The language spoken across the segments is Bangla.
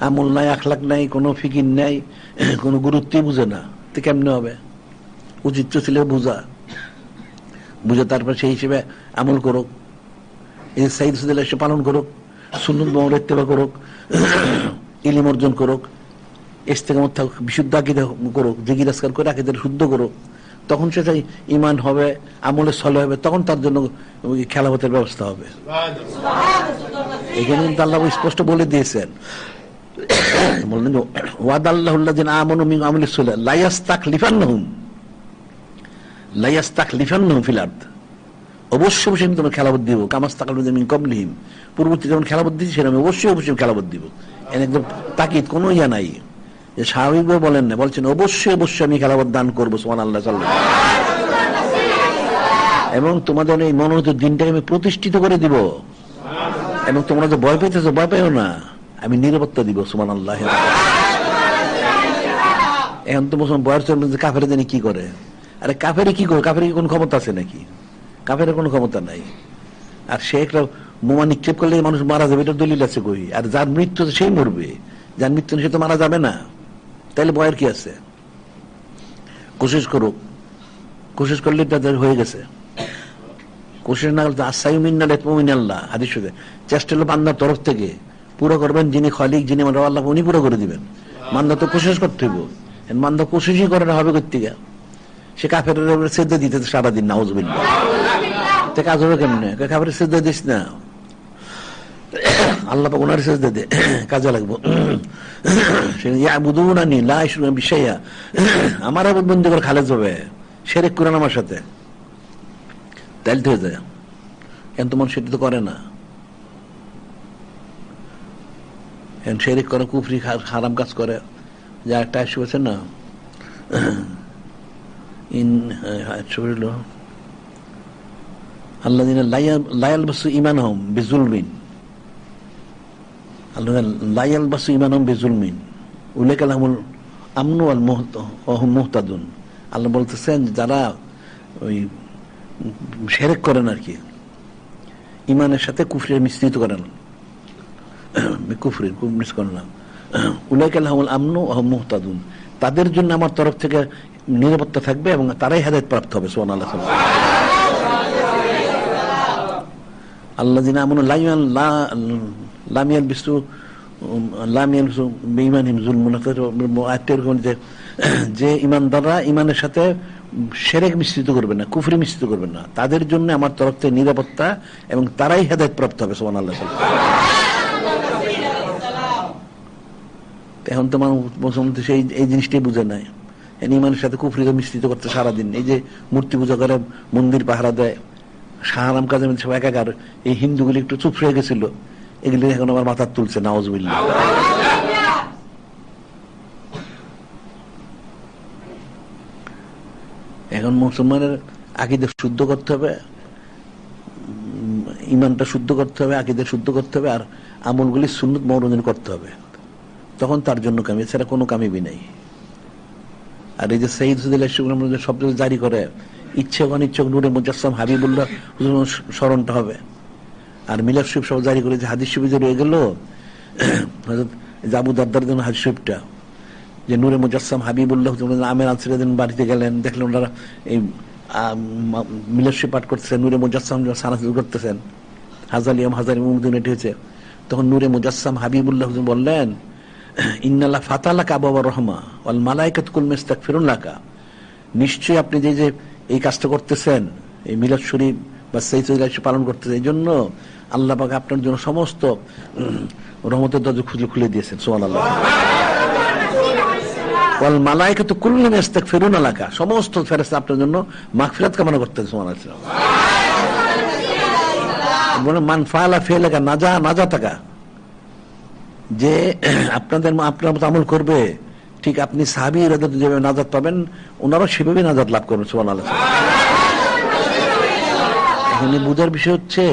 আমল নাই, আখলাক নাই, কোনো ফিকির নাই, কোনো গুরুত্বই বুঝে না, তো কেমনে হবে? উচিত ছিল বুঝে তারপর সেই হিসেবে আমল করুক, এই সাইদ সুদিল্লাহ পালন করুক, সুন্নত মাওলা ইত্তেবা করুক, ইলম অর্জন করুক, ইস্তেকামত থাকুক, বিশুদ্ধ আকীদা করুক, জিকির আজকার করে আকীদা শুদ্ধ করুক, তখন সে চাই ঈমান হবে, আমলে সলে হবে, তখন তার জন্য খেলাফতের ব্যবস্থা হবে। এখানে কিন্তু আল্লাহ স্পষ্ট বলে দিয়েছেন, বললেন ওয়াদাল্লাহুল্লাযিনা আমানু মিন আমিলিস সালিহাত লা ইস্তাখলিফান্নাহুম ফিল আরদ, অবশ্যই আমি তোমার খেলাফত দিব, কামাস্তাখলাফা মিন ক্বাবলিহিম, পূর্ববর্তী যেমন খেলাফত দিয়েছি সেরকম অবশ্যই খেলাফত দিব। একদম তাকিদ, কোনো ইয়া নাই যে স্বাভাবিকভাবে বলেন না, বলছেন অবশ্যই আমি খেলাফত দান করবো। সুবহানাল্লাহ। এবং তোমাদের এই মনোনীত দিনটাকে আমি প্রতিষ্ঠিত করে দিব, এবং তোমরা যে ভয় পেতেছো ভয় পেও না, আমি নিরাপত্তা দিব। সুবহানাল্লাহ। এখন তো মুসলমান বয়স কাফের জানি কি করে, আরে কাফেরই কি করে? কাফের কি কোনো ক্ষমতা আছে নাকি? কাফের কোনো ক্ষমতা নাই। আর সে একটা বোমা নিক্ষেপ করলে মানুষ মারা যাবে, এটার দলিল আছে কই? আর যার মৃত্যু সেই মরবে, যার মৃত্যু সে তো মারা যাবে না, তাইলে ভয়ের কি আছে? কোশিশ করুক, কোশিশ করলে তাদের হয়ে গেছে। কোশিশ না করলে আসাইমিনাল্লাহ, হাদিস শুনে চেষ্টা হলো বান্দার তরফ থেকে, পুরো করবেন যিনি খালিক, যিনি আল্লাহ, উনি পুরো করে দিবেন। বান্দা তো কোশিশ করতে হইব, বান্দা কোশিশই করে না, হবে কোত্থেকে? সে কাফের সেদ্ধ দিতে সারাদিন, নাউযুবিল্লাহ, কাজ হবে কেমনে? কাফের সেদ্ধ দিস না, আল্লাহ পাক ওনার সেজদা দে, কাজে লাগবো। ইয়াবুদুনানি লা ইউশরিকুনা বি শাইআ, আমার ইবাদত করে খালেজ হবে, শিরক করেন আমার সাথে, তাইলে হয়ে যায়। কিন্তু মানুষ সেটা তো করে না, শিরক করে, কুফরি হারাম কাজ করে। যা একটা আসছে না, আল্লাযিনা লা ইয়ালবাসু ঈমানাহুম বিযুলমিন, লা ইয়ালবাসু ঈমানাহুম বিযুলমিন উলাইকা লাহুমুল আমনু ওয়াল মুহতাদুন। আল্লাহ বলতেছেন যারা ওই শিরক করেন আর কি, ঈমানের সাথে কুফরির মিশ্রিত করেন, কুফরির মিশ্রিত করেন না, উলাইকা লাহুমুল আমনু ওয়া হুম মুহতাদুন, তাদের জন্য আমার তরফ থেকে নিরাপত্তা থাকবে এবং তারাই হেদায়েত প্রাপ্ত হবে। সুবহানাল্লাহ। আল্লাযিনা আমানু লাম ইয়ালবিসু বিঈমানিহিম যুলমান, যে ঈমানদাররা ঈমানের সাথে শিরক মিশ্রিত করবে না, কুফরি মিশ্রিত করবে না, তাদের জন্য আমার তরফ থেকে নিরাপত্তা এবং তারাই হেদায়েত প্রাপ্ত হবে। সুবহানাল্লাহ। এখন তো মুসলমান সেই এই জিনিসটাই বুঝে নাই, ঈমানের সাথে কুফরিকে মিশ্রিত করতে সারাদিন, এই যে মূর্তি পূজা করে, মন্দির পাহারা দেয়, হারাম কাজের মধ্যে সব একাকার। এই হিন্দুগুলি একটু চুপ হয়ে গেছিল, এগুলি এখন আবার মাথা তুলছে, নাউযুবিল্লাহ। এখন মুসলমানের আকীদা শুদ্ধ করতে হবে, ঈমানটা শুদ্ধ করতে হবে, আকীদা শুদ্ধ করতে হবে, আর আমলগুলি সুন্নত মাওরুদ করতে হবে, তখন তার জন্য কামি, এছাড়া কোনো কামিবি নাই। আর এই যে সাইয়্যিদ সুদিল্লাহ শব্দ জারি করে, ইচ্ছক অনিচ্ছক নূরে মুজাসসাম হাবিবুল্লাহ হুজুর স্মরণটা হবে। আর মিলাদ শরীফ সব জারি করে, যে হাদিস শরীফে রয়ে গেল হযরত আবু দারদার জন্য হাদিস শরীফটা, যে নূরে মুজাসসাম হাবিবুল্লাহ আমের আনসারীদের বাড়িতে গেলেন, দেখলেন ওনারা এই মিলাদ শরীফ পাঠ করতেছেন, নূরে মুজাসসাম সানাসুর করতেছেন, হাজালিয়াম হাজারি মুমদিন এটি হয়েছে। তখন নূরে মুজাসসাম হাবিবুল্লাহ হুজুর বললেন, ইন্নাল্লাহ ফাতালাকা আবওয়াবার রাহমা ওয়াল মালায়েকাতু কুল মিস্তাগফিরুন লাকা, নিশ্চয়ই আপনি যে এই কাজটা করতেছেন, এই মিলাদ শরীফ বা সাইয়্যিদ পালন করতেছেন, এই জন্য আল্লাহ পাক আপনার জন্য সমস্ত রহমতের দরজা খুলে দিয়েছেন। সুবহানাল্লাহ। ওয়াল মালায়েকাতু কুল্লুহুম ইস্তাগফিরুনা লাকা, সমস্ত ফেরেশতা আপনার জন্য মাগফিরাত কামনা করতেছেন। সুবহানাল্লাহ। বলে মান ফাআলা ফি'লাকা নাজাতাকা, যে আপনার মতো আমল করবে, ঠিক আপনি সাহাবীরা যেভাবে নাজাত পাবেন, ওনারাও সেভাবে নাজাত লাভ করবেন। সুবহানাল্লাহ। এখানে বুঝার বিষয় হচ্ছে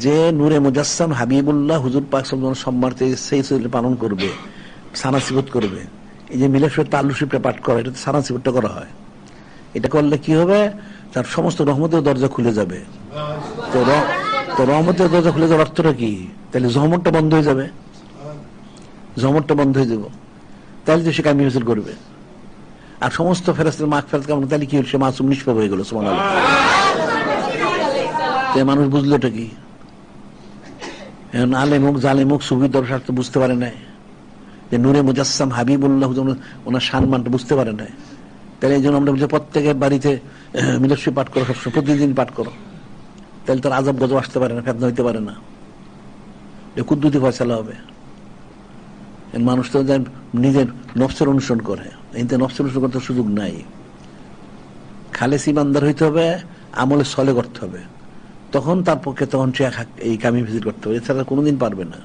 যে নূরে মুজাসসাম হাবিবুল্লাহ হুজুর পাক সাল্লাল্লাহু আলাইহি ওয়াসাল্লাম সম্মানিত সেই পালন করবে, সানাসিবত করবে, এই যে মিলাদ শরীফ তাআল্লুক শরীফটা পাঠ করা, এটা সানাসিবতটা করা হয়, এটা করলে কি হবে, তার সমস্ত রহমতের দরজা খুলে যাবে। তো রহমতের দরজা খুলে যাওয়ার অর্থটা কি? তাহলে জহমতটা বন্ধ হয়ে যাবে। জমরটা বন্ধ হয়ে যাব, তাহলে তো সে কামি মিছিল করবে। আর সমস্ত ফেরেশতার মাগফিরাত কামনা, তাহলে কি হল, সে মাসুম নিষ্পাপ হয়ে গেল। সুবহানাল্লাহ। মানুষ বুঝলো এটা কি? এখন আলেম হোক জালেম হোক সুফি দরকার তো বুঝতে পারে নাই যে নূরে মুজাসসাম হাবিবুল্লাহ ওনার সম্মানটা বুঝতে পারে নাই। তাহলে এই জন্য আমরা বলছি প্রত্যেকের বাড়িতে মিলাদশরীফ পাঠ করো, সবসময় প্রতিদিন পাঠ করো, তাহলে তার আযাব গজব আসতে পারে না, ফেতনা হইতে পারে না, কুদ্দুতি ফয়সালা হবে। মানুষ তো নিজের নফসের অনুসরণ করে, এতে নফসের অনুসরণ করতে সুযোগ নাই। খালেস ইমানদার হইতে হবে, আমলে সলে করতে হবে, তখন তার পক্ষে তখন সে এই কামি ভিজিট করতে হবে, এছাড়া কোনোদিন পারবে না।